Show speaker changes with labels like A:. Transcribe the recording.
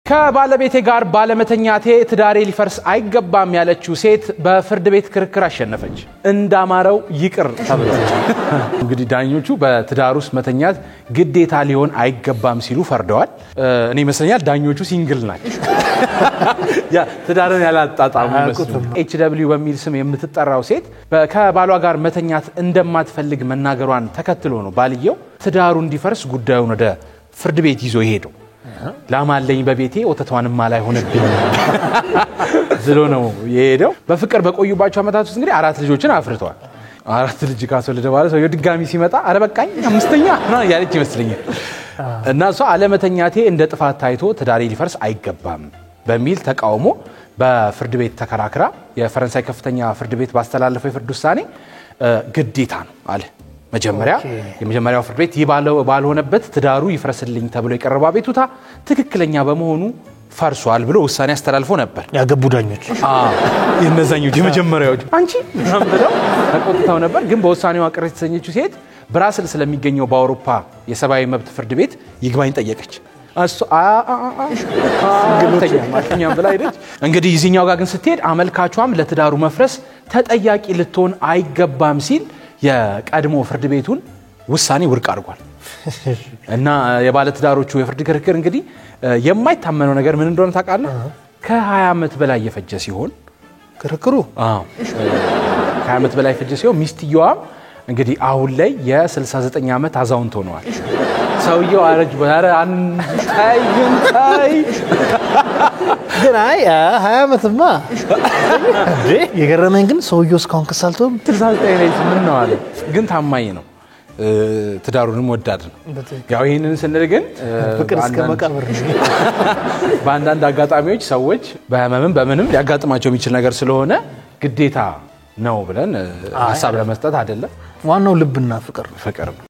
A: ከባለቤቴ ጋር ባለመተኛቴ ትዳሬ ሊፈርስ አይገባም ያለችው ሴት በፍርድ ቤት ክርክር አሸነፈች። እንዳማረው ይቅር ተብሏል። እንግዲህ ዳኞቹ በትዳር ውስጥ መተኛት ግዴታ ሊሆን አይገባም ሲሉ ፈርደዋል። እኔ መስለኛል ዳኞቹ ሲንግል ናቸው። ያ ትዳርን ያላጣጣሙ መስሉ ኤችደብሊው በሚል ስም የምትጠራው ሴት ከባሏ ጋር መተኛት እንደማትፈልግ መናገሯን ተከትሎ ነው ባልየው ትዳሩ እንዲፈርስ ጉዳዩን ወደ ፍርድ ቤት ይዞ ይሄደው። ላማለኝ በቤቴ ወተቷንም ማላይ ሆነብኝ ዝሎ ነው የሄደው። በፍቅር በቆዩባቸው አመታት ውስጥ እንግዲህ 4 ልጆችን አፍርተዋል። 4 ልጅ ካስወለደ በኋላ ሰው ድጋሚ ሲመጣ አረበቃኝ አምስተኛ ነው ያለች ይመስለኛል። እና እሷ አለመተኛቴ እንደ ጥፋት ታይቶ ትዳሬ ሊፈርስ አይገባም በሚል ተቃውሞ በፍርድ ቤት ተከራክራ የፈረንሳይ ከፍተኛ ፍርድ ቤት ባስተላለፈው የፍርድ ውሳኔ ግዴታ ነው አለ። የመጀመሪያው ፍርድ ቤት ባልሆነበት ትዳሩ ይፈርስልኝ ተብሎ የቀረበው አቤቱታ ትክክለኛ በመሆኑ ፈርሷል ብሎ ውሳኔ አስተላልፎ ነበር።
B: ያገቡ ዳኞች
A: የነዛኞች የመጀመሪያዎቹ አንቺ ብለው ተቆጥተው ነበር። ግን በውሳኔው ቅር የተሰኘችው ሴት ብራስልስ ስለሚገኘው በአውሮፓ የሰብአዊ መብት ፍርድ ቤት ይግባኝ ጠየቀች። ማሽኛም ብላ ሄደች። እንግዲህ እዚህኛው ጋር ግን ስትሄድ አመልካቿም ለትዳሩ መፍረስ ተጠያቂ ልትሆን አይገባም ሲል የቀድሞ ፍርድ ቤቱን ውሳኔ ውድቅ አድርጓል። እና የባለ ትዳሮቹ የፍርድ ክርክር እንግዲህ የማይታመነው ነገር ምን እንደሆነ ታውቃለህ? ከ20 ዓመት በላይ የፈጀ ሲሆን ክርክሩ 20 ዓመት በላይ የፈጀ ሲሆን ሚስትየዋም እንግዲህ አሁን ላይ የ69 ዓመት አዛውንት ሆነዋል። ሰውየው አረጅ ባረ አንታይ
B: ግን 20 ዓመትማ እንዴ የገረመኝ ግን ሰውየው እስካሁን ከሳልቶም
A: 69 ላይ ምን ነው አለ። ግን ታማኝ ነው፣ ትዳሩንም ወዳድ ነው። ያው ይሄንን ስንል ግን
B: ፍቅር እስከ መቃብር
A: በአንዳንድ አጋጣሚዎች ሰዎች በህመምም በምንም ሊያጋጥማቸው የሚችል ነገር ስለሆነ ግዴታ ነው ብለን ሐሳብ ለመስጠት አይደለም።
B: ዋናው ልብና ፍቅር ነው።